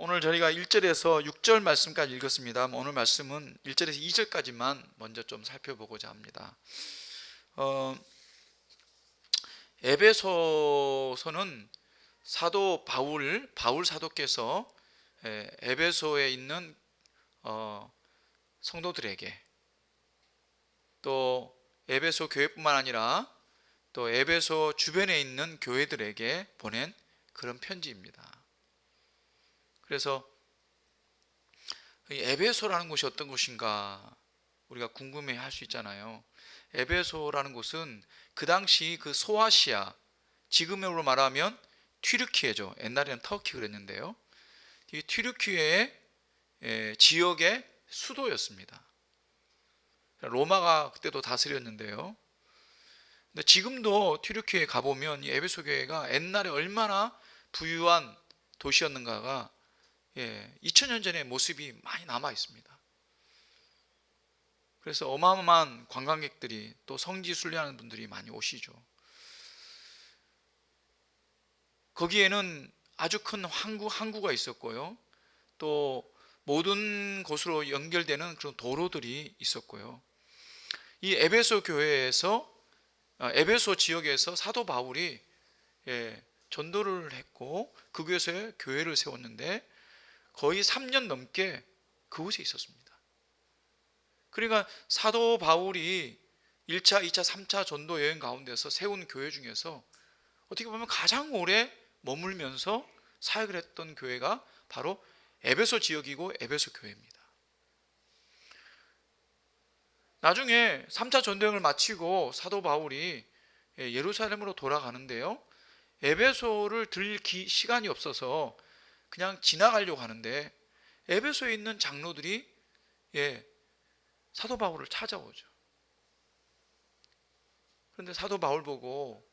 오늘 저희가 1절에서 6절 말씀까지 읽었습니다. 오늘 말씀은 1절에서 2절까지만 먼저 좀 살펴보고자 합니다. 에베소서는 사도 바울 사도께서 에베소에 있는 성도들에게, 또 에베소 교회뿐만 아니라 또 에베소 주변에 있는 교회들에게 보낸 그런 편지입니다. 그래서 이 에베소라는 곳이 어떤 곳인가 우리가 궁금해 할 수 있잖아요. 에베소라는 곳은 그 당시 그 소아시아, 지금으로 말하면 튀르키예죠. 옛날에는 터키 그랬는데요. 이 튀르키예의 지역의 수도였습니다. 로마가 그때도 다스렸는데요. 근데 지금도 튀르키예에 가보면 이 에베소 교회가 옛날에 얼마나 부유한 도시였는가가 2000년 전의 모습이 많이 남아 있습니다. 그래서 어마어마한 관광객들이, 또 성지 순례하는 분들이 많이 오시죠. 거기에는 아주 큰 항구가 있었고요, 또 모든 곳으로 연결되는 그런 도로들이 있었고요. 이 에베소 교회에서, 에베소 지역에서 사도 바울이 전도를 했고 그곳에 교회를 세웠는데 거의 3년 넘게 그곳에 있었습니다. 그러니까 사도 바울이 1차, 2차, 3차 전도 여행 가운데서 세운 교회 중에서 어떻게 보면 가장 오래 머물면서 사역을 했던 교회가 바로 에베소 지역이고 에베소 교회입니다. 나중에 3차 전도여행을 마치고 사도 바울이 예루살렘으로 돌아가는데요, 에베소를 들릴 시간이 없어서 그냥 지나가려고 하는데 에베소에 있는 장로들이 사도 바울을 찾아오죠. 그런데 사도 바울 보고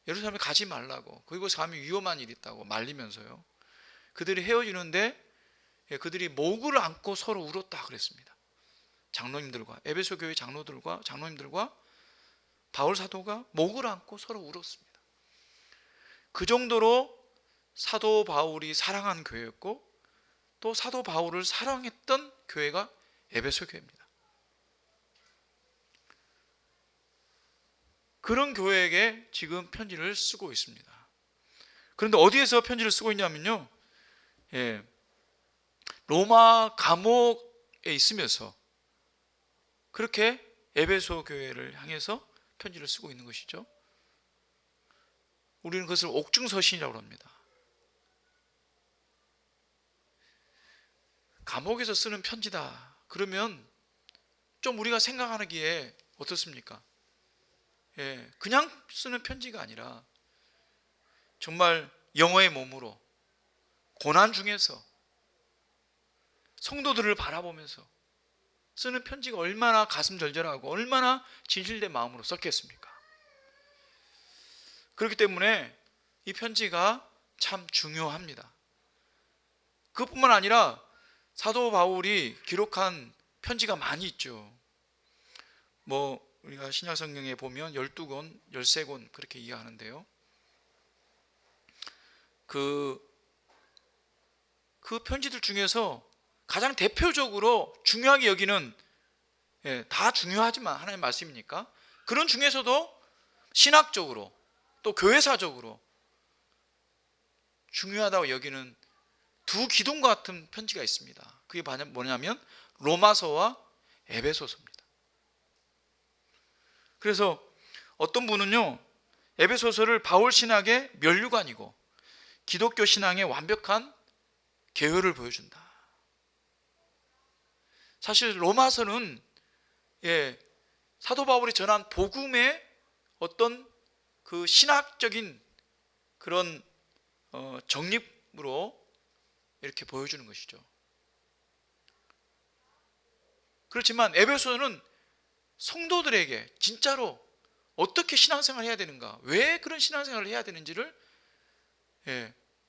예루살렘에 가지 말라고, 그곳에 가면 위험한 일이 있다고 말리면서요, 그들이 헤어지는데 그들이 목을 안고 서로 울었다 그랬습니다. 장로님들과, 에베소 교회 장로님들과 바울 사도가 목을 안고 서로 울었습니다. 그 정도로 사도 바울이 사랑한 교회였고, 또 사도 바울을 사랑했던 교회가 에베소 교회입니다. 그런 교회에게 지금 편지를 쓰고 있습니다. 그런데 어디에서 편지를 쓰고 있냐면요, 로마 감옥에 있으면서 그렇게 에베소 교회를 향해서 편지를 쓰고 있는 것이죠. 우리는 그것을 옥중서신이라고 합니다. 감옥에서 쓰는 편지다 그러면 좀 우리가 생각하기에 어떻습니까? 그냥 쓰는 편지가 아니라 정말 영어의 몸으로 고난 중에서 성도들을 바라보면서 쓰는 편지가 얼마나 가슴 절절하고 얼마나 진실된 마음으로 썼겠습니까? 그렇기 때문에 이 편지가 참 중요합니다. 그것뿐만 아니라 사도 바울이 기록한 편지가 많이 있죠. 우리가 신약 성경에 보면 12권, 13권 그렇게 이해하는데요, 그 편지들 중에서 가장 대표적으로 중요하게 여기는, 다 중요하지만 하나님의 말씀이니까 그런 중에서도 신학적으로 또 교회사적으로 중요하다고 여기는 두 기둥과 같은 편지가 있습니다. 그게 뭐냐면 로마서와 에베소서입니다. 그래서 어떤 분은요, 에베소서를 바울 신학의 면류관이고 기독교 신앙의 완벽한 계율을 보여준다. 사실 로마서는 사도 바울이 전한 복음의 어떤 그 신학적인 그런 정립으로 이렇게 보여주는 것이죠. 그렇지만 에베소는 성도들에게 진짜로 어떻게 신앙생활을 해야 되는가, 왜 그런 신앙생활을 해야 되는지를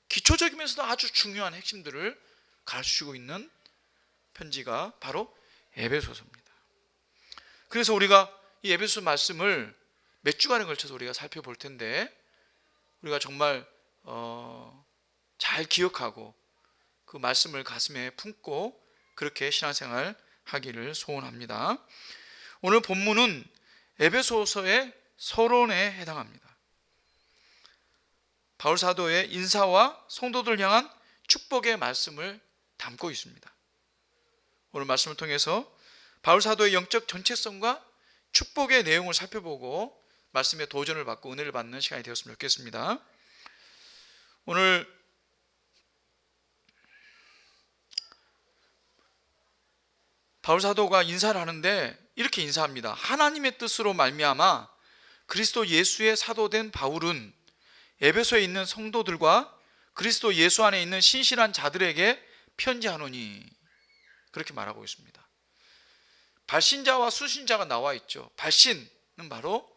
기초적이면서도 아주 중요한 핵심들을 가르치고 있는 편지가 바로 에베소서입니다. 그래서 우리가 이 에베소 말씀을 몇 주간에 걸쳐서 우리가 살펴볼 텐데, 우리가 정말 잘 기억하고 그 말씀을 가슴에 품고 그렇게 신앙생활 하기를 소원합니다. 오늘 본문은 에베소서의 서론에 해당합니다. 바울 사도의 인사와 성도들 향한 축복의 말씀을 담고 있습니다. 오늘 말씀을 통해서 바울 사도의 영적 정체성과 축복의 내용을 살펴보고 말씀의 도전을 받고 은혜를 받는 시간이 되었으면 좋겠습니다. 오늘 바울 사도가 인사를 하는데 이렇게 인사합니다. 하나님의 뜻으로 말미암아 그리스도 예수의 사도된 바울은 에베소에 있는 성도들과 그리스도 예수 안에 있는 신실한 자들에게 편지하노니, 그렇게 말하고 있습니다. 발신자와 수신자가 나와 있죠. 발신은 바로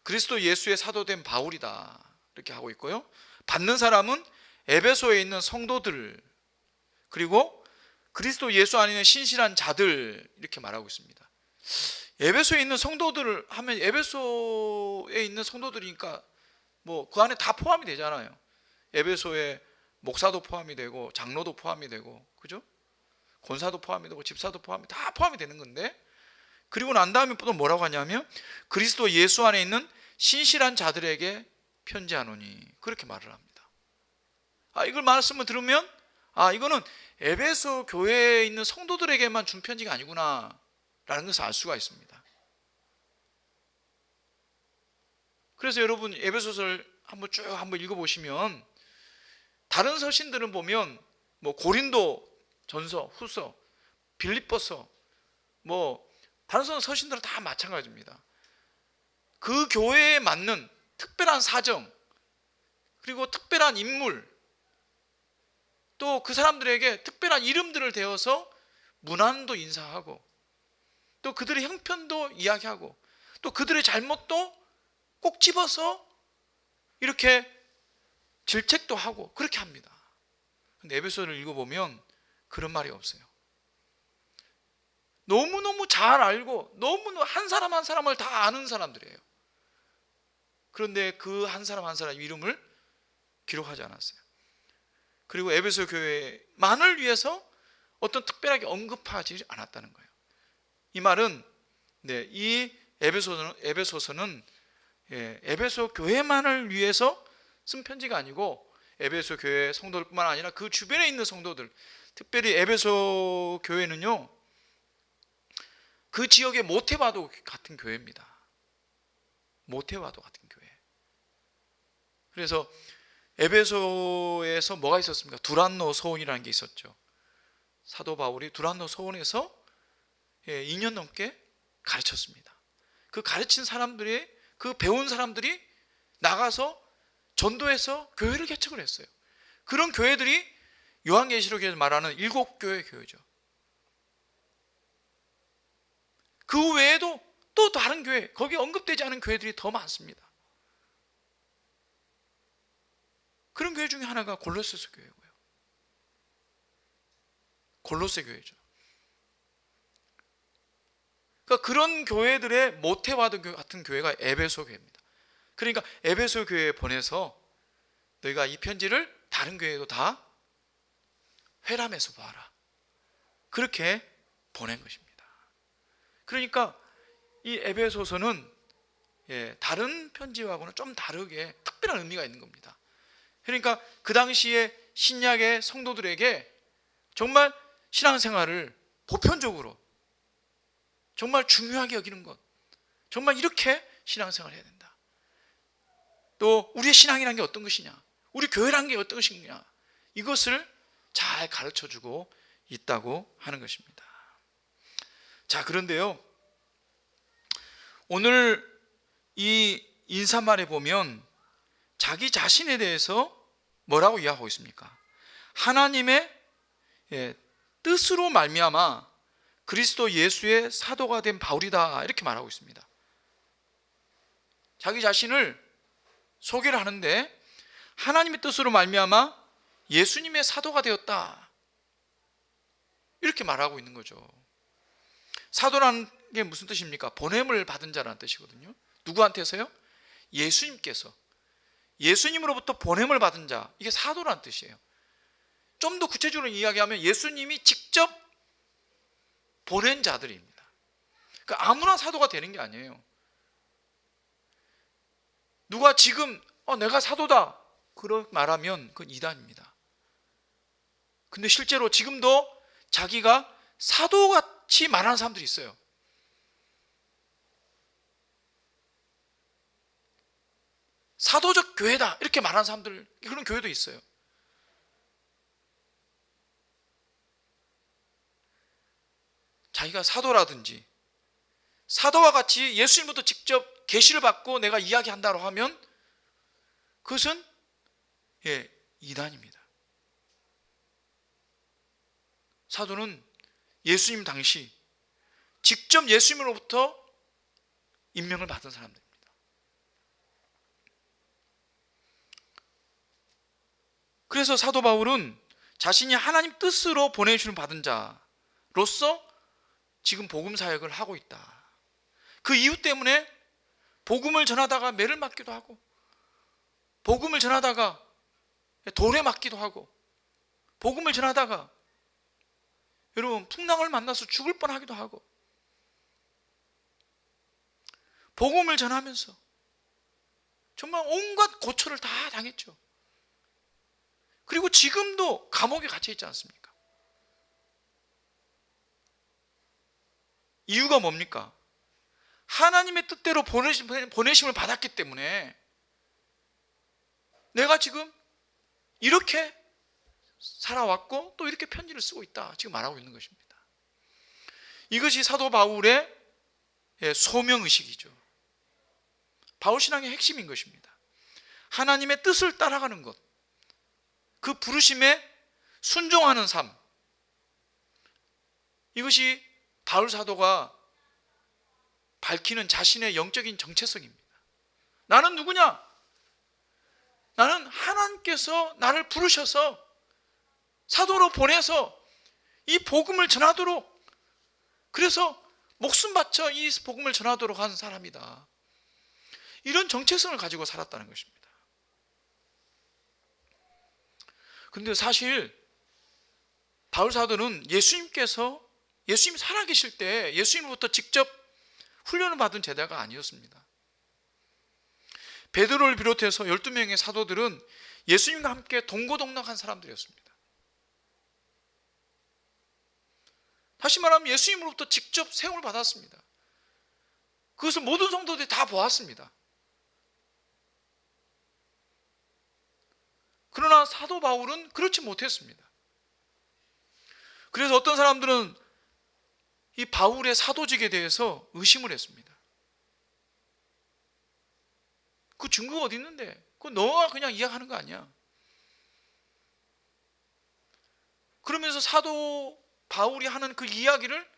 그리스도 예수의 사도된 바울이다, 이렇게 하고 있고요. 받는 사람은 에베소에 있는 성도들, 그리고 그리스도 예수 안에 있는 신실한 자들, 이렇게 말하고 있습니다. 에베소에 있는 성도들을 하면 에베소에 있는 성도들이니까 뭐 그 안에 다 포함이 되잖아요. 에베소에 목사도 포함이 되고 장로도 포함이 되고, 그죠? 권사도 포함이 되고 집사도 다 포함이 되는 건데, 그리고 난 다음에 또 뭐라고 하냐면 그리스도 예수 안에 있는 신실한 자들에게 편지하노니, 그렇게 말을 합니다. 이걸 말씀을 들으면 이거는 에베소 교회에 있는 성도들에게만 준 편지가 아니구나 라는 것을 알 수가 있습니다. 그래서 여러분 에베소서를 한번 읽어보시면 다른 서신들은 보면 뭐 고린도 전서, 후서, 빌립보서, 뭐 다른 서신들은 다 마찬가지입니다. 그 교회에 맞는 특별한 사정, 그리고 특별한 인물, 또 그 사람들에게 특별한 이름들을 대어서 문안도 인사하고, 또 그들의 형편도 이야기하고, 또 그들의 잘못도 꼭 집어서 이렇게 질책도 하고 그렇게 합니다. 근데 에베소를 읽어보면 그런 말이 없어요. 너무너무 잘 알고 너무너무 한 사람 한 사람을 다 아는 사람들이에요. 그런데 그 한 사람 한 사람 이름을 기록하지 않았어요. 그리고 에베소 교회만을 위해서 어떤 특별하게 언급하지 않았다는 거예요. 이 말은 이 에베소서는 에베소 교회만을 위해서 쓴 편지가 아니고 에베소 교회 성도들뿐만 아니라 그 주변에 있는 성도들, 특별히 에베소 교회는요, 그 지역의 모태와도 같은 교회입니다. 모태와도 같은 교회. 그래서 에베소에서 뭐가 있었습니까? 두란노 서원이라는 게 있었죠. 사도 바울이 두란노 서원에서 2년 넘게 가르쳤습니다. 그 가르친 사람들이, 그 배운 사람들이 나가서 전도해서 교회를 개척을 했어요. 그런 교회들이 요한계시록에서 말하는 7교회 교회죠. 그 외에도 또 다른 교회, 거기에 언급되지 않은 교회들이 더 많습니다. 그런 교회 중에 하나가 골로새서 교회고요. 골로새 교회죠. 그러니까 그런 교회들의 모태와도 같은 교회가 에베소 교회입니다. 그러니까 에베소 교회에 보내서 너희가 이 편지를 다른 교회도 다 회람해서 봐라, 그렇게 보낸 것입니다. 그러니까 이 에베소서는 다른 편지와는 좀 다르게 특별한 의미가 있는 겁니다. 그러니까 그 당시에 신약의 성도들에게 정말 신앙생활을 보편적으로 정말 중요하게 여기는 것, 정말 이렇게 신앙생활을 해야 된다. 또 우리의 신앙이란 게 어떤 것이냐, 우리 교회란 게 어떤 것이냐, 이것을 잘 가르쳐주고 있다고 하는 것입니다. 자, 그런데요, 오늘 이 인사말에 보면 자기 자신에 대해서 뭐라고 이야기하고 있습니까? 하나님의 뜻으로 말미암아 그리스도 예수의 사도가 된 바울이다, 이렇게 말하고 있습니다. 자기 자신을 소개를 하는데 하나님의 뜻으로 말미암아 예수님의 사도가 되었다, 이렇게 말하고 있는 거죠. 사도라는 게 무슨 뜻입니까? 보냄을 받은 자라는 뜻이거든요. 누구한테서요? 예수님께서, 예수님으로부터 보냄을 받은 자, 이게 사도라는 뜻이에요. 좀 더 구체적으로 이야기하면 예수님이 직접 보낸 자들입니다. 그러니까 아무나 사도가 되는 게 아니에요. 누가 지금 내가 사도다 그렇게 말하면 그건 이단입니다. 근데 실제로 지금도 자기가 사도같이 말하는 사람들이 있어요. 사도적 교회다 이렇게 말하는 사람들, 그런 교회도 있어요. 자기가 사도라든지 사도와 같이 예수님부터 직접 계시를 받고 내가 이야기한다고 하면 그것은 이단입니다. 사도는 예수님 당시 직접 예수님으로부터 임명을 받은 사람들입니다. 그래서 사도 바울은 자신이 하나님 뜻으로 보내주심을 받은 자로서 지금 복음 사역을 하고 있다. 그 이유 때문에 복음을 전하다가 매를 맞기도 하고, 복음을 전하다가 돌에 맞기도 하고, 복음을 전하다가 여러분 풍랑을 만나서 죽을 뻔하기도 하고, 복음을 전하면서 정말 온갖 고초를 다 당했죠. 그리고 지금도 감옥에 갇혀 있지 않습니까? 이유가 뭡니까? 하나님의 뜻대로 보내심을 받았기 때문에 내가 지금 이렇게 살아왔고 또 이렇게 편지를 쓰고 있다 지금 말하고 있는 것입니다. 이것이 사도 바울의 소명의식이죠. 바울신앙의 핵심인 것입니다. 하나님의 뜻을 따라가는 것, 그 부르심에 순종하는 삶, 이것이 바울 사도가 밝히는 자신의 영적인 정체성입니다. 나는 누구냐? 나는 하나님께서 나를 부르셔서 사도로 보내서 이 복음을 전하도록, 그래서 목숨 바쳐 이 복음을 전하도록 한 사람이다. 이런 정체성을 가지고 살았다는 것입니다. 그런데 사실 바울 사도는 예수님이 살아계실 때 예수님으로부터 직접 훈련을 받은 제자가 아니었습니다. 베드로를 비롯해서 12명의 사도들은 예수님과 함께 동고동락한 사람들이었습니다. 다시 말하면 예수님으로부터 직접 세움을 받았습니다. 그것을 모든 성도들이 다 보았습니다. 그러나 사도 바울은 그렇지 못했습니다. 그래서 어떤 사람들은 이 바울의 사도직에 대해서 의심을 했습니다. 그 증거가 어디 있는데? 그거 너가 그냥 이야기하는 거 아니야? 그러면서 사도 바울이 하는 그 이야기를,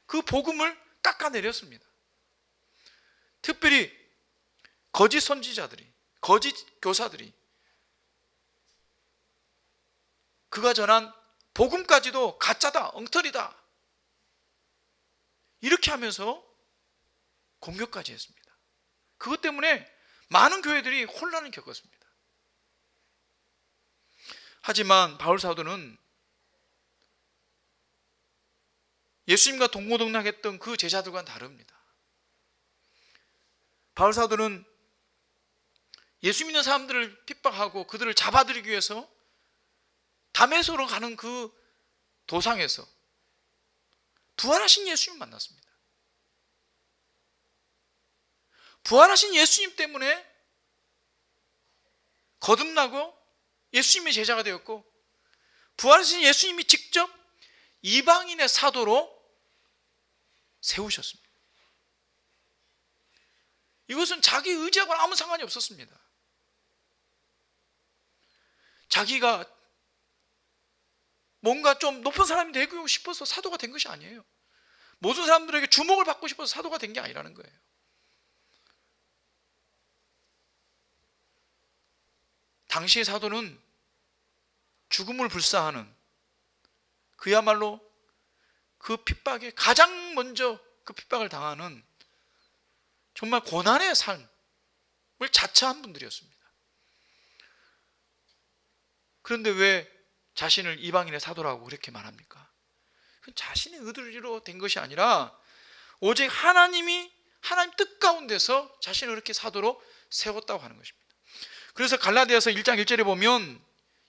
그 복음을 깎아내렸습니다. 특별히 거짓 선지자들이, 거짓 교사들이 그가 전한 복음까지도 가짜다, 엉터리다 이렇게 하면서 공격까지 했습니다. 그것 때문에 많은 교회들이 혼란을 겪었습니다. 하지만 바울 사도는 예수님과 동고동락했던 그 제자들과는 다릅니다. 바울 사도는 예수 믿는 사람들을 핍박하고 그들을 잡아들이기 위해서 다메섹으로 가는 그 도상에서 부활하신 예수님 만났습니다. 부활하신 예수님 때문에 거듭나고 예수님의 제자가 되었고, 부활하신 예수님이 직접 이방인의 사도로 세우셨습니다. 이것은 자기 의지하고는 아무 상관이 없었습니다. 자기가 뭔가 좀 높은 사람이 되고 싶어서 사도가 된 것이 아니에요. 모든 사람들에게 주목을 받고 싶어서 사도가 된 게 아니라는 거예요. 당시의 사도는 죽음을 불사하는, 그야말로 그 핍박에 가장 먼저 그 핍박을 당하는 정말 고난의 삶을 자처한 분들이었습니다. 그런데 왜 자신을 이방인의 사도라고 그렇게 말합니까? 그건 자신의 의지로 된 것이 아니라 오직 하나님 뜻 가운데서 자신을 그렇게 사도로 세웠다고 하는 것입니다. 그래서 갈라디아서 1장 1절에 보면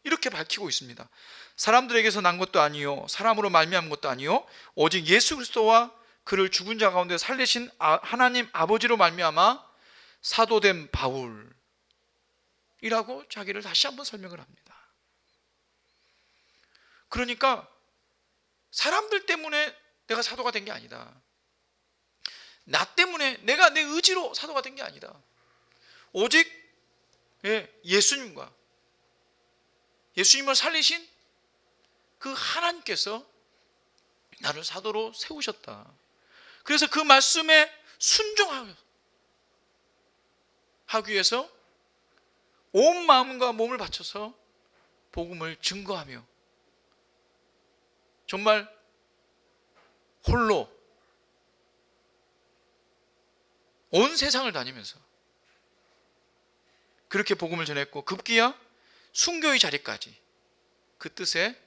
이렇게 밝히고 있습니다. 사람들에게서 난 것도 아니요 사람으로 말미암은 것도 아니요 오직 예수 그리스도와 그를 죽은 자 가운데 살리신 하나님 아버지로 말미암아 사도된 바울이라고 자기를 다시 한번 설명을 합니다. 그러니까 사람들 때문에 내가 사도가 된 게 아니다. 나 때문에 내가 내 의지로 사도가 된 게 아니다. 오직 예수님과 예수님을 살리신 그 하나님께서 나를 사도로 세우셨다. 그래서 그 말씀에 순종하기 위해서 온 마음과 몸을 바쳐서 복음을 증거하며 정말 홀로 온 세상을 다니면서 그렇게 복음을 전했고 급기야 순교의 자리까지 그 뜻에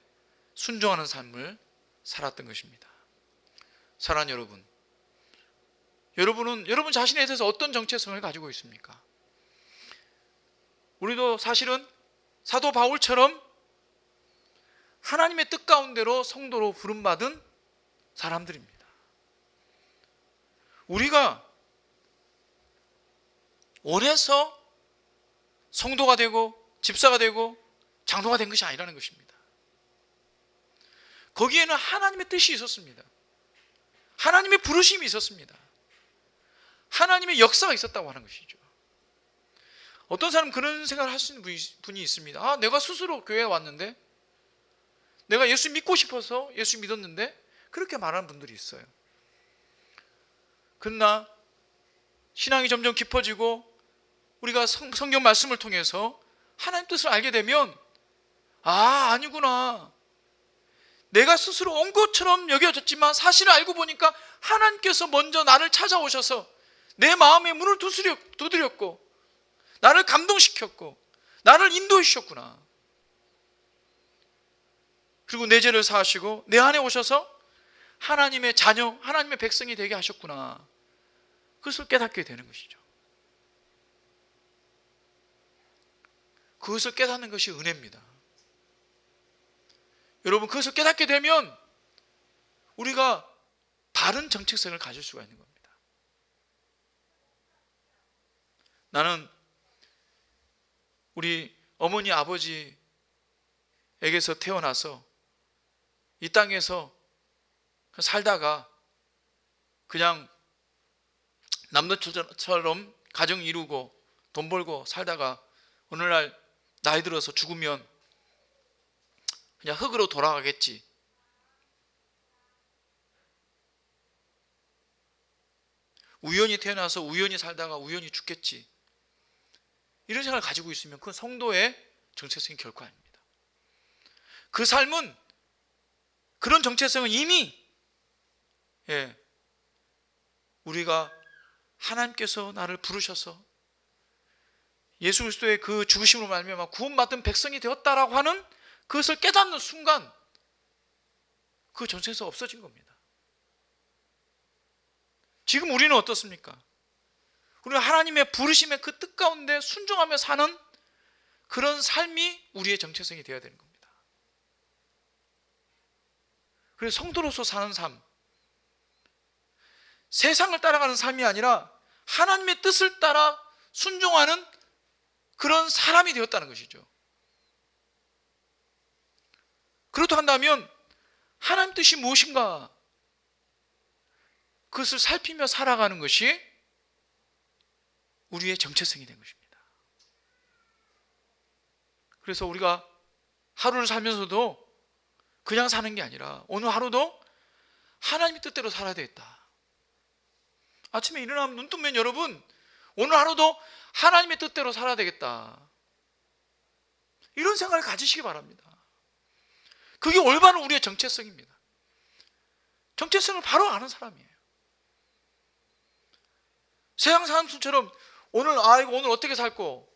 순종하는 삶을 살았던 것입니다. 사랑하는 여러분은 여러분 자신에 대해서 어떤 정체성을 가지고 있습니까? 우리도 사실은 사도 바울처럼 하나님의 뜻 가운데로 성도로 부름받은 사람들입니다. 우리가 원해서 성도가 되고 집사가 되고 장로가 된 것이 아니라는 것입니다. 거기에는 하나님의 뜻이 있었습니다. 하나님의 부르심이 있었습니다. 하나님의 역사가 있었다고 하는 것이죠. 어떤 사람은 그런 생각을 할 수 있는 분이 있습니다. 내가 스스로 교회에 왔는데 내가 예수 믿고 싶어서 예수 믿었는데 그렇게 말하는 분들이 있어요. 그러나 신앙이 점점 깊어지고 우리가 성경 말씀을 통해서 하나님 뜻을 알게 되면 아니구나. 내가 스스로 온 것처럼 여겨졌지만 사실을 알고 보니까 하나님께서 먼저 나를 찾아오셔서 내 마음의 문을 두드렸고 나를 감동시켰고 나를 인도해 주셨구나. 그리고 내 죄를 사하시고 내 안에 오셔서 하나님의 자녀, 하나님의 백성이 되게 하셨구나. 그것을 깨닫게 되는 것이죠. 그것을 깨닫는 것이 은혜입니다. 여러분, 그것을 깨닫게 되면 우리가 다른 정체성을 가질 수가 있는 겁니다. 나는 우리 어머니 아버지에게서 태어나서 이 땅에서 살다가 그냥 남들처럼 가정 이루고 돈 벌고 살다가 어느 날 나이 들어서 죽으면 그냥 흙으로 돌아가겠지. 우연히 태어나서 우연히 살다가 우연히 죽겠지. 이런 생각을 가지고 있으면 그건 성도의 정체성이 결코 아닙니다. 그 삶은 그런 정체성은 이미 우리가 하나님께서 나를 부르셔서 예수 그리스도의 그 죽으심으로 말미암아 구원받은 백성이 되었다라고 하는 그것을 깨닫는 순간 그 정체성이 없어진 겁니다. 지금 우리는 어떻습니까? 우리가 하나님의 부르심의 그 뜻 가운데 순종하며 사는 그런 삶이 우리의 정체성이 되어야 되는 겁니다. 그래서 성도로서 사는 삶, 세상을 따라가는 삶이 아니라 하나님의 뜻을 따라 순종하는 그런 사람이 되었다는 것이죠. 그렇다 한다면 하나님 뜻이 무엇인가? 그것을 살피며 살아가는 것이 우리의 정체성이 된 것입니다. 그래서 우리가 하루를 살면서도 그냥 사는 게 아니라 오늘 하루도 하나님의 뜻대로 살아야 되겠다. 아침에 일어나면 눈 뜨면 여러분 오늘 하루도 하나님의 뜻대로 살아야 되겠다. 이런 생각을 가지시기 바랍니다. 그게 올바른 우리의 정체성입니다. 정체성을 바로 아는 사람이에요. 세상 사람들처럼 오늘 오늘 어떻게 살고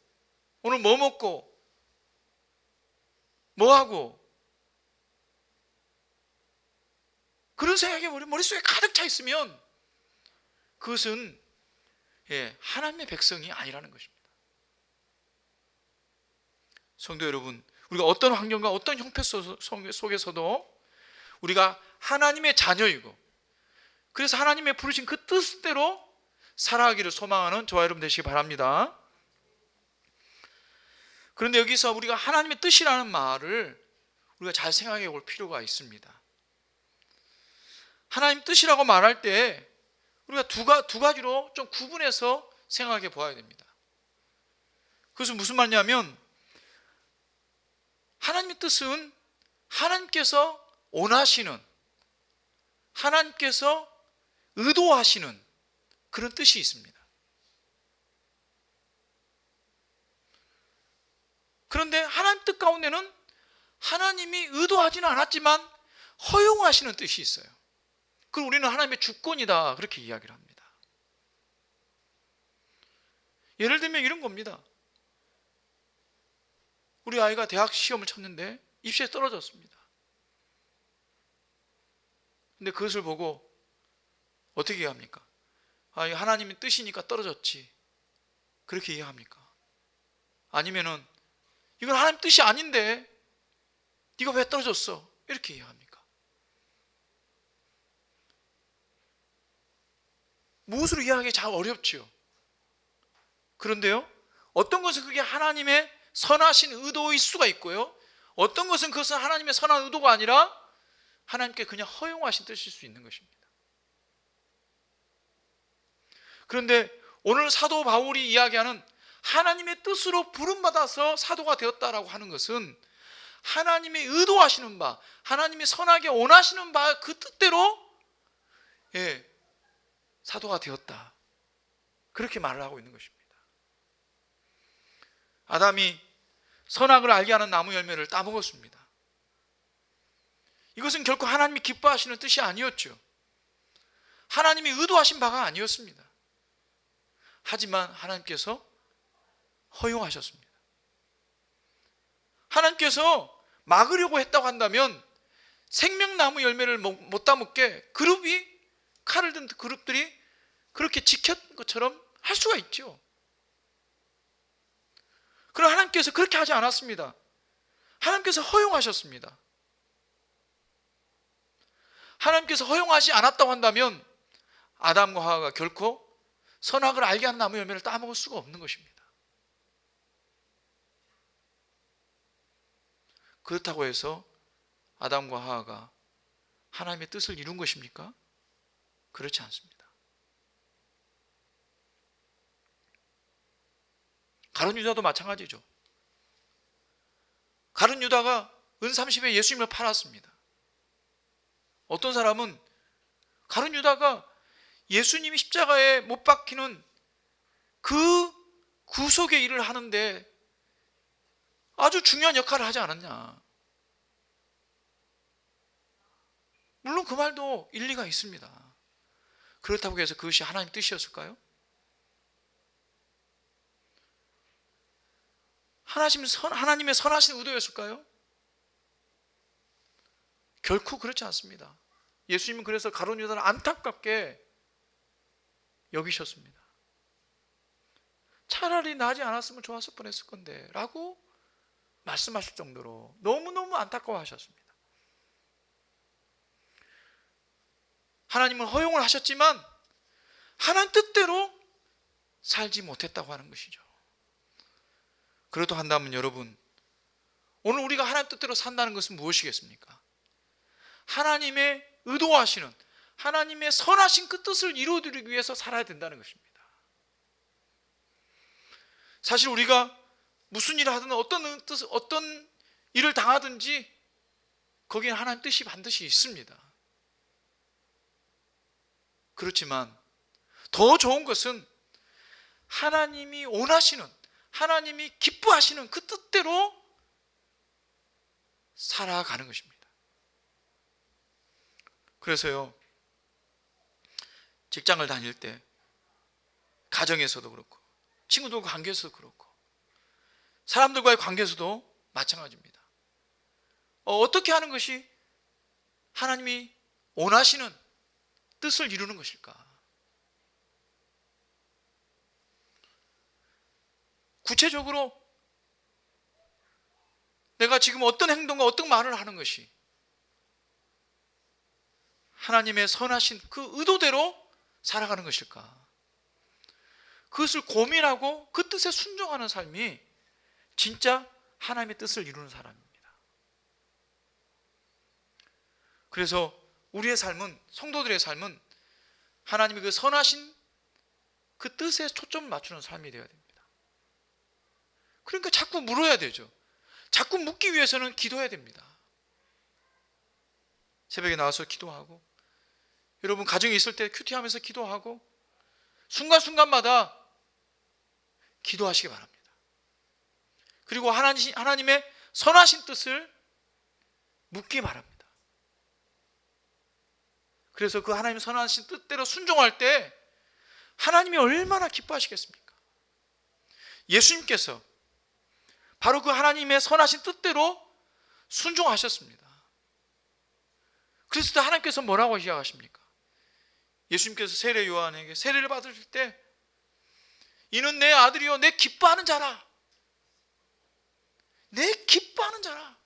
오늘 뭐 먹고 뭐 하고 그런 생각이 머릿속에 가득 차 있으면 그것은 하나님의 백성이 아니라는 것입니다. 성도 여러분, 우리가 어떤 환경과 어떤 형편 속에서도 우리가 하나님의 자녀이고, 그래서 하나님의 부르신 그 뜻대로 살아가기를 소망하는 저와 여러분 되시기 바랍니다. 그런데 여기서 우리가 하나님의 뜻이라는 말을 우리가 잘 생각해 볼 필요가 있습니다. 하나님 뜻이라고 말할 때 우리가 두 가지로 좀 구분해서 생각해 보아야 됩니다. 그것은 무슨 말이냐면, 하나님의 뜻은 하나님께서 원하시는, 하나님께서 의도하시는 그런 뜻이 있습니다. 그런데 하나님 뜻 가운데는 하나님이 의도하지는 않았지만 허용하시는 뜻이 있어요. 그걸 우리는 하나님의 주권이다, 그렇게 이야기를 합니다. 예를 들면 이런 겁니다. 우리 아이가 대학 시험을 쳤는데 입시에 떨어졌습니다. 근데 그것을 보고 어떻게 이해합니까? 이게 하나님의 뜻이니까 떨어졌지, 그렇게 이해합니까? 아니면은 이건 하나님 뜻이 아닌데 네가 왜 떨어졌어, 이렇게 이해합니까? 무엇으로 이해하기 잘 어렵지요. 그런데요, 어떤 것은 그게 하나님의 선하신 의도일 수가 있고요, 어떤 것은 그것은 하나님의 선한 의도가 아니라 하나님께 그냥 허용하신 뜻일 수 있는 것입니다. 그런데 오늘 사도 바울이 이야기하는 하나님의 뜻으로 부름받아서 사도가 되었다라고 하는 것은 하나님의 의도하시는 바, 하나님이 선하게 원하시는 바 그 뜻대로 사도가 되었다, 그렇게 말을 하고 있는 것입니다. 아담이 선악을 알게 하는 나무 열매를 따먹었습니다. 이것은 결코 하나님이 기뻐하시는 뜻이 아니었죠. 하나님이 의도하신 바가 아니었습니다. 하지만 하나님께서 허용하셨습니다. 하나님께서 막으려고 했다고 한다면 생명나무 열매를 못 따먹게 칼을 든 그룹들이 그렇게 지켰던 것처럼 할 수가 있죠. 그러나 하나님께서 그렇게 하지 않았습니다. 하나님께서 허용하셨습니다. 하나님께서 허용하지 않았다고 한다면 아담과 하와가 결코 선악을 알게 하는 나무 열매를 따먹을 수가 없는 것입니다. 그렇다고 해서 아담과 하와가 하나님의 뜻을 이룬 것입니까? 그렇지 않습니다. 가룟 유다도 마찬가지죠. 가룟 유다가 은 30에 예수님을 팔았습니다. 어떤 사람은 가룟 유다가 예수님이 십자가에 못 박히는 그 구속의 일을 하는데 아주 중요한 역할을 하지 않았냐. 물론 그 말도 일리가 있습니다. 그렇다고 해서 그것이 하나님의 뜻이었을까요? 하나님의 선하신 의도였을까요? 결코 그렇지 않습니다. 예수님은 그래서 가룟 유다를 안타깝게 여기셨습니다. 차라리 나지 않았으면 좋았을 뻔했을 건데 라고 말씀하실 정도로 너무너무 안타까워하셨습니다. 하나님은 허용을 하셨지만 하나님 뜻대로 살지 못했다고 하는 것이죠. 그래도 한다면 여러분, 오늘 우리가 하나님 뜻대로 산다는 것은 무엇이겠습니까? 하나님의 의도하시는, 하나님의 선하신 그 뜻을 이루어드리기 위해서 살아야 된다는 것입니다. 사실 우리가 무슨 일을 하든 어떤 일을 당하든지 거기에 하나님 뜻이 반드시 있습니다. 그렇지만 더 좋은 것은 하나님이 원하시는, 하나님이 기뻐하시는 그 뜻대로 살아가는 것입니다. 그래서요, 직장을 다닐 때, 가정에서도 그렇고, 친구들과 관계에서도 그렇고, 사람들과의 관계에서도 마찬가지입니다. 어떻게 하는 것이 하나님이 원하시는 뜻을 이루는 것일까? 구체적으로 내가 지금 어떤 행동과 어떤 말을 하는 것이 하나님의 선하신 그 의도대로 살아가는 것일까? 그것을 고민하고 그 뜻에 순종하는 삶이 진짜 하나님의 뜻을 이루는 사람입니다. 그래서 우리의 삶은, 성도들의 삶은 하나님의 그 선하신 그 뜻에 초점을 맞추는 삶이 되어야 됩니다. 그러니까 자꾸 물어야 되죠. 자꾸 묻기 위해서는 기도해야 됩니다. 새벽에 나와서 기도하고, 여러분 가정에 있을 때 큐티하면서 기도하고, 순간순간마다 기도하시기 바랍니다. 그리고 하나님의 선하신 뜻을 묻기 바랍니다. 그래서 그 하나님의 선하신 뜻대로 순종할 때 하나님이 얼마나 기뻐하시겠습니까? 예수님께서 바로 그 하나님의 선하신 뜻대로 순종하셨습니다. 그래서 하나님께서 뭐라고 이야기하십니까? 예수님께서 세례 요한에게 세례를 받으실 때 이는 내 아들이요 내 기뻐하는 자라. 내 기뻐하는 자라.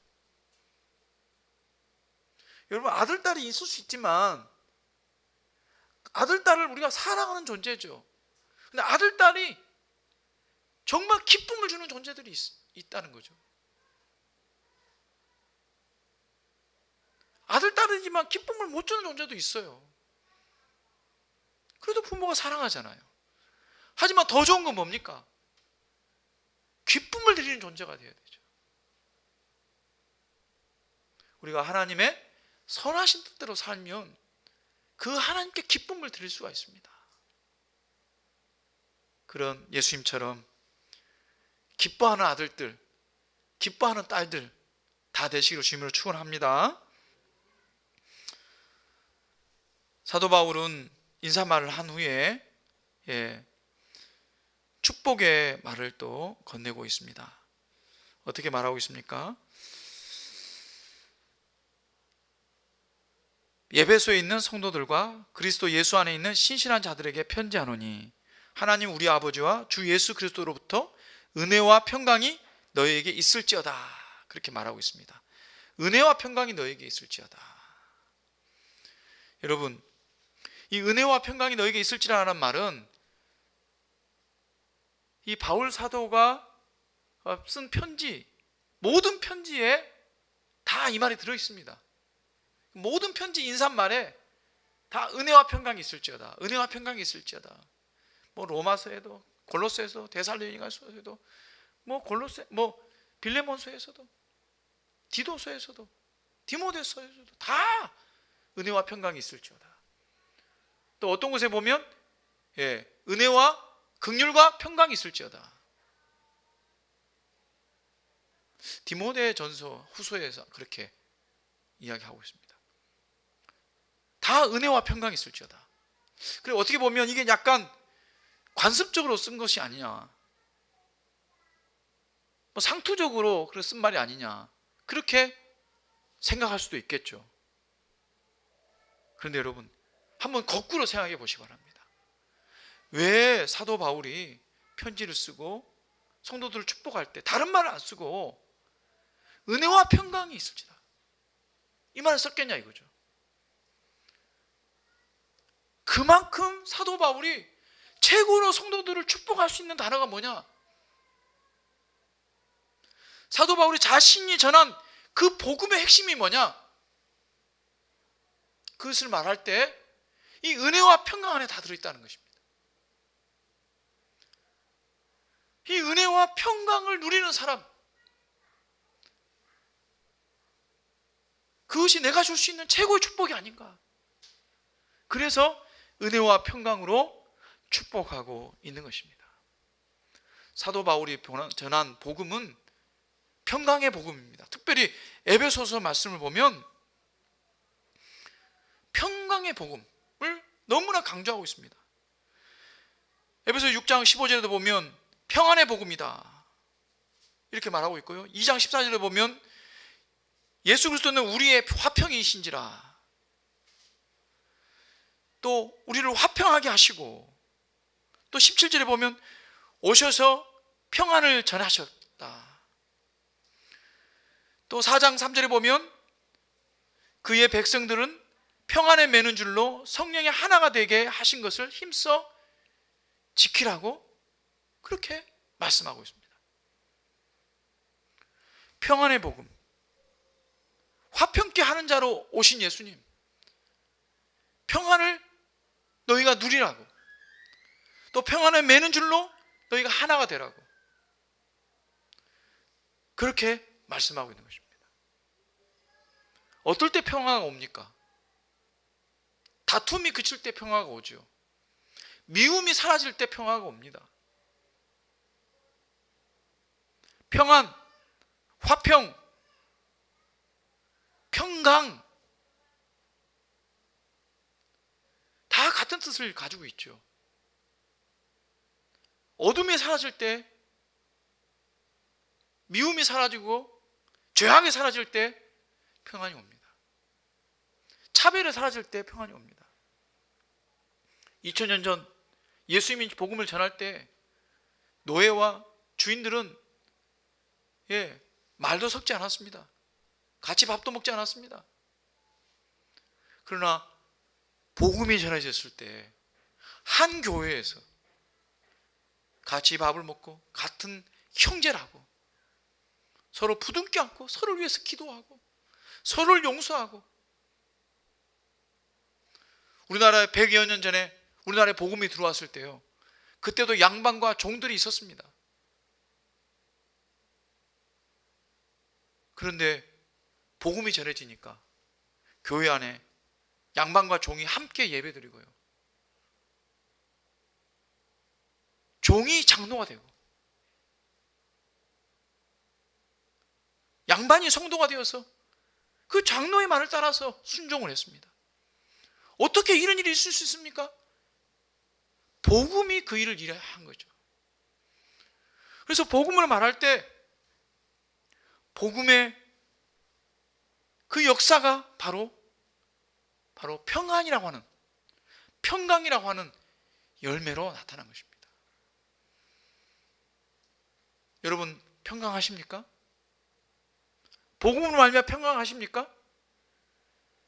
여러분, 아들, 딸이 있을 수 있지만 아들, 딸을 우리가 사랑하는 존재죠. 근데 아들, 딸이 정말 기쁨을 주는 존재들이 있다는 거죠. 아들, 딸이지만 기쁨을 못 주는 존재도 있어요. 그래도 부모가 사랑하잖아요. 하지만 더 좋은 건 뭡니까? 기쁨을 드리는 존재가 되어야 되죠. 우리가 하나님의 선하신 뜻대로 살면 그 하나님께 기쁨을 드릴 수가 있습니다. 그런 예수님처럼 기뻐하는 아들들, 기뻐하는 딸들 다 되시기로 주님으로 축원합니다. 사도 바울은 인사말을 한 후에 축복의 말을 또 건네고 있습니다. 어떻게 말하고 있습니까? 에베소에 있는 성도들과 그리스도 예수 안에 있는 신실한 자들에게 편지하노니 하나님 우리 아버지와 주 예수 그리스도로부터 은혜와 평강이 너희에게 있을지어다. 그렇게 말하고 있습니다. 은혜와 평강이 너희에게 있을지어다. 여러분, 이 은혜와 평강이 너희에게 있을지라는 말은 이 바울 사도가 쓴 편지, 모든 편지에 다 이 말이 들어 있습니다. 모든 편지 인사말에 다 은혜와 평강이 있을지어다. 은혜와 평강이 있을지어다. 뭐 로마서에도, 골로새에도, 데살로니가서에도, 빌레몬서에서도, 디도서에서도, 디모데서에서도 다 은혜와 평강이 있을지어다. 또 어떤 곳에 보면 은혜와 긍휼과 평강이 있을지어다. 디모데전서 후서에서 그렇게 이야기하고 있습니다. 다 은혜와 평강이 있을지어다. 그리고 어떻게 보면 이게 약간 관습적으로 쓴 것이 아니냐, 상투적으로 쓴 말이 아니냐, 그렇게 생각할 수도 있겠죠. 그런데 여러분, 한번 거꾸로 생각해 보시기 바랍니다. 왜 사도 바울이 편지를 쓰고 성도들을 축복할 때 다른 말을 안 쓰고 은혜와 평강이 있을지다 이 말을 썼겠냐 이거죠. 그만큼 사도 바울이 최고로 성도들을 축복할 수 있는 단어가 뭐냐? 사도 바울이 자신이 전한 그 복음의 핵심이 뭐냐? 그것을 말할 때 이 은혜와 평강 안에 다 들어있다는 것입니다. 이 은혜와 평강을 누리는 사람, 그것이 내가 줄 수 있는 최고의 축복이 아닌가. 그래서 은혜와 평강으로 축복하고 있는 것입니다. 사도 바울이 전한 복음은 평강의 복음입니다. 특별히 에베소서 말씀을 보면 평강의 복음을 너무나 강조하고 있습니다. 에베소 6장 15절에도 보면 평안의 복음이다 이렇게 말하고 있고요. 2장 14절에 보면 예수 그리스도는 우리의 화평이신지라, 또 우리를 화평하게 하시고, 또 17절에 보면 오셔서 평안을 전하셨다. 또 4장 3절에 보면 그의 백성들은 평안에 매는 줄로 성령이 하나가 되게 하신 것을 힘써 지키라고 그렇게 말씀하고 있습니다. 평안의 복음, 화평케 하는 자로 오신 예수님, 평안을 너희가 누리라고, 또 평안에 매는 줄로 너희가 하나가 되라고 그렇게 말씀하고 있는 것입니다. 어떨 때 평화가 옵니까? 다툼이 그칠 때 평화가 오죠. 미움이 사라질 때 평화가 옵니다. 평안, 화평, 평강 다 같은 뜻을 가지고 있죠. 어둠이 사라질 때, 미움이 사라지고 죄악이 사라질 때 평안이 옵니다. 차별이 사라질 때 평안이 옵니다. 2000년 전 예수님이 복음을 전할 때 노예와 주인들은 말도 섞지 않았습니다. 같이 밥도 먹지 않았습니다. 그러나 복음이 전해졌을 때 한 교회에서 같이 밥을 먹고 같은 형제라고 서로 부둥켜 안고 서로를 위해서 기도하고 서로를 용서하고, 우리나라에 100여 년 전에 우리나라에 복음이 들어왔을 때요, 그때도 양반과 종들이 있었습니다. 그런데 복음이 전해지니까 교회 안에 양반과 종이 함께 예배드리고요, 종이 장로가 되고 양반이 성도가 되어서 그 장로의 말을 따라서 순종을 했습니다. 어떻게 이런 일이 있을 수 있습니까? 복음이 그 일을 한 거죠. 그래서 복음을 말할 때 복음의 그 역사가 바로 평안이라고 하는, 평강이라고 하는 열매로 나타난 것입니다. 여러분 평강하십니까? 복음으로 말미암아 평강하십니까?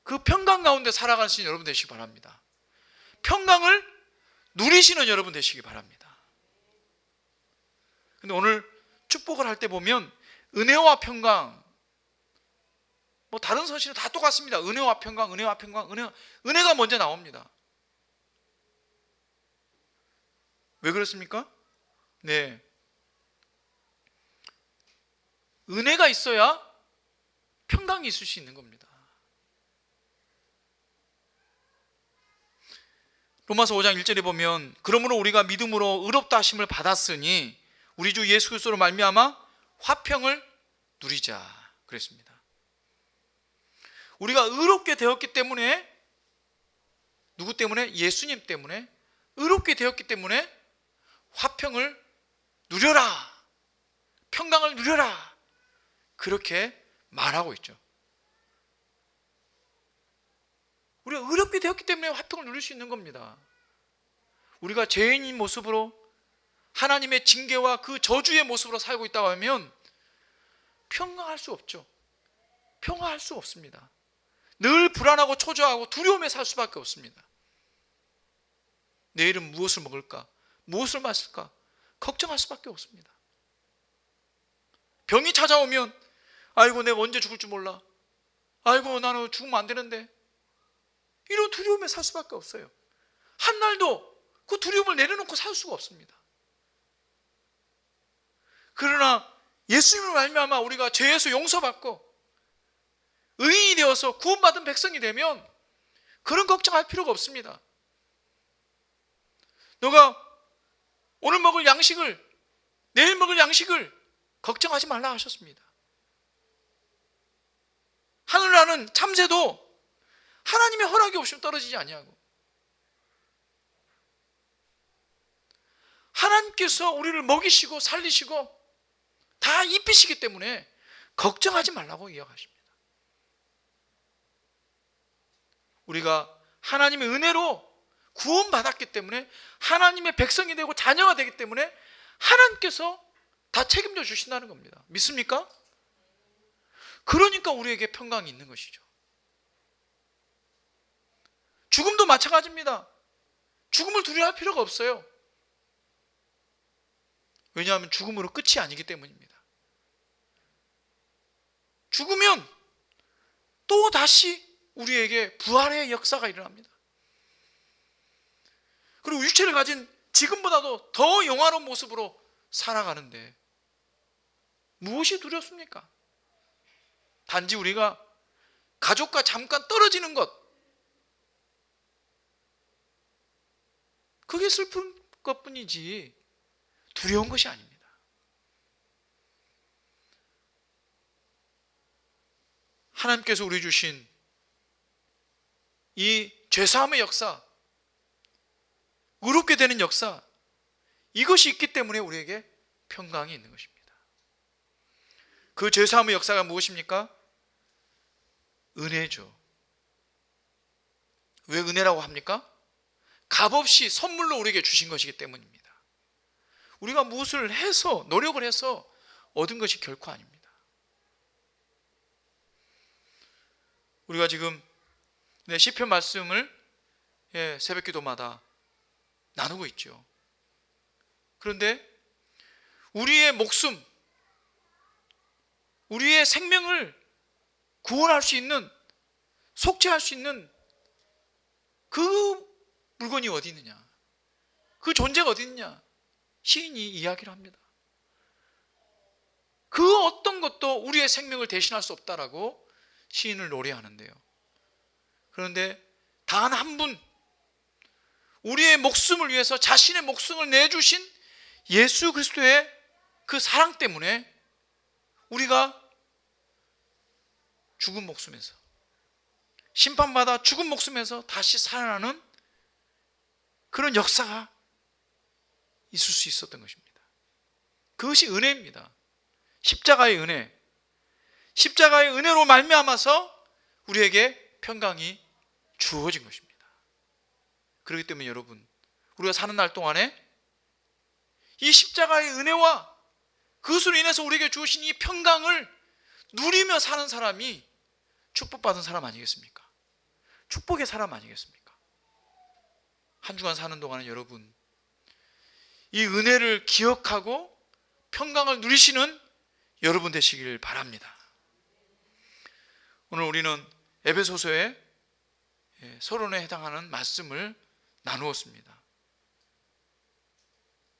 그 평강 가운데 살아가시는 여러분 되시기 바랍니다. 평강을 누리시는 여러분 되시기 바랍니다. 근데 오늘 축복을 할 때 보면 은혜와 평강, 뭐 다른 서신은 다 똑같습니다. 은혜와 평강, 은혜와 평강, 은혜가 먼저 나옵니다. 왜 그렇습니까? 네, 은혜가 있어야 평강이 있을 수 있는 겁니다. 로마서 5장 1절에 보면 그러므로 우리가 믿음으로 의롭다 하심을 받았으니 우리 주 예수 그리스도로 말미암아 화평을 누리자 그랬습니다. 우리가 의롭게 되었기 때문에, 누구 때문에? 예수님 때문에 의롭게 되었기 때문에 화평을 누려라, 평강을 누려라 그렇게 말하고 있죠. 우리가 의롭게 되었기 때문에 화평을 누릴 수 있는 겁니다. 우리가 죄인인 모습으로 하나님의 징계와 그 저주의 모습으로 살고 있다고 하면 평강할 수 없죠. 평화할 수 없습니다. 늘 불안하고 초조하고 두려움에 살 수밖에 없습니다. 내일은 무엇을 먹을까? 무엇을 마실까? 걱정할 수밖에 없습니다. 병이 찾아오면 아이고 내가 언제 죽을 줄 몰라, 아이고 나는 죽으면 안 되는데, 이런 두려움에 살 수밖에 없어요. 한 날도 그 두려움을 내려놓고 살 수가 없습니다. 그러나 예수님을 말미암아 우리가 죄에서 용서받고 의인이 되어서 구원받은 백성이 되면 그런 걱정할 필요가 없습니다. 너가 오늘 먹을 양식을, 내일 먹을 양식을 걱정하지 말라 하셨습니다. 하늘 나는 참새도 하나님의 허락이 없으면 떨어지지 아니하고, 하나님께서 우리를 먹이시고 살리시고 다 입히시기 때문에 걱정하지 말라고 이야기하십니다. 우리가 하나님의 은혜로 구원받았기 때문에 하나님의 백성이 되고 자녀가 되기 때문에 하나님께서 다 책임져 주신다는 겁니다. 믿습니까? 그러니까 우리에게 평강이 있는 것이죠. 죽음도 마찬가지입니다. 죽음을 두려워할 필요가 없어요. 왜냐하면 죽음으로 끝이 아니기 때문입니다. 죽으면 또 다시 우리에게 부활의 역사가 일어납니다. 그리고 육체를 가진 지금보다도 더 영화로운 모습으로 살아가는데 무엇이 두렵습니까? 단지 우리가 가족과 잠깐 떨어지는 것, 그게 슬픈 것뿐이지 두려운 것이 아닙니다. 하나님께서 우리 주신 이 죄사함의 역사, 의롭게 되는 역사, 이것이 있기 때문에 우리에게 평강이 있는 것입니다. 그 죄사함의 역사가 무엇입니까? 은혜죠. 왜 은혜라고 합니까? 값없이 선물로 우리에게 주신 것이기 때문입니다. 우리가 무엇을 해서, 노력을 해서 얻은 것이 결코 아닙니다. 우리가 지금 시편 말씀을 새벽 기도마다 나누고 있죠. 그런데 우리의 목숨, 우리의 생명을 구원할 수 있는, 속죄할 수 있는 그 물건이 어디 있느냐, 그 존재가 어디 있느냐, 시인이 이야기를 합니다. 그 어떤 것도 우리의 생명을 대신할 수 없다라고 시인을 노래하는데요. 그런데 단 한 분, 우리의 목숨을 위해서 자신의 목숨을 내주신 예수 그리스도의 그 사랑 때문에 우리가 죽은 목숨에서, 심판받아 죽은 목숨에서 다시 살아나는 그런 역사가 있을 수 있었던 것입니다. 그것이 은혜입니다. 십자가의 은혜. 십자가의 은혜로 말미암아서 우리에게 평강이 주어진 것입니다. 그렇기 때문에 여러분, 우리가 사는 날 동안에 이 십자가의 은혜와 그것으로 인해서 우리에게 주신 이 평강을 누리며 사는 사람이 축복받은 사람 아니겠습니까? 축복의 사람 아니겠습니까? 한 주간 사는 동안에 여러분, 이 은혜를 기억하고 평강을 누리시는 여러분 되시길 바랍니다. 오늘 우리는 에베소서의 서론에 해당하는 말씀을 나누었습니다.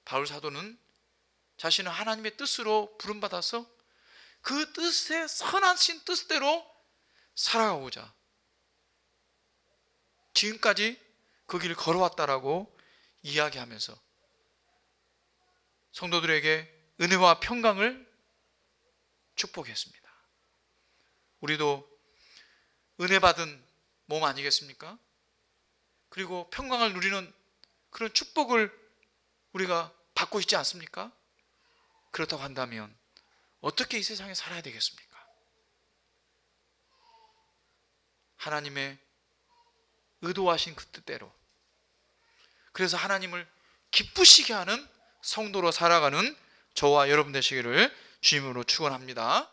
바울 사도는 자신은 하나님의 뜻으로 부름받아서 그 뜻의 선하신 뜻대로 살아가고자 지금까지 그 길을 걸어왔다라고 이야기하면서 성도들에게 은혜와 평강을 축복했습니다. 우리도 은혜 받은 몸 아니겠습니까? 그리고 평강을 누리는 그런 축복을 우리가 받고 있지 않습니까? 그렇다고 한다면 어떻게 이 세상에 살아야 되겠습니까? 하나님의 의도하신 그 뜻대로, 그래서 하나님을 기쁘시게 하는 성도로 살아가는 저와 여러분 되시기를 주님으로 축원합니다.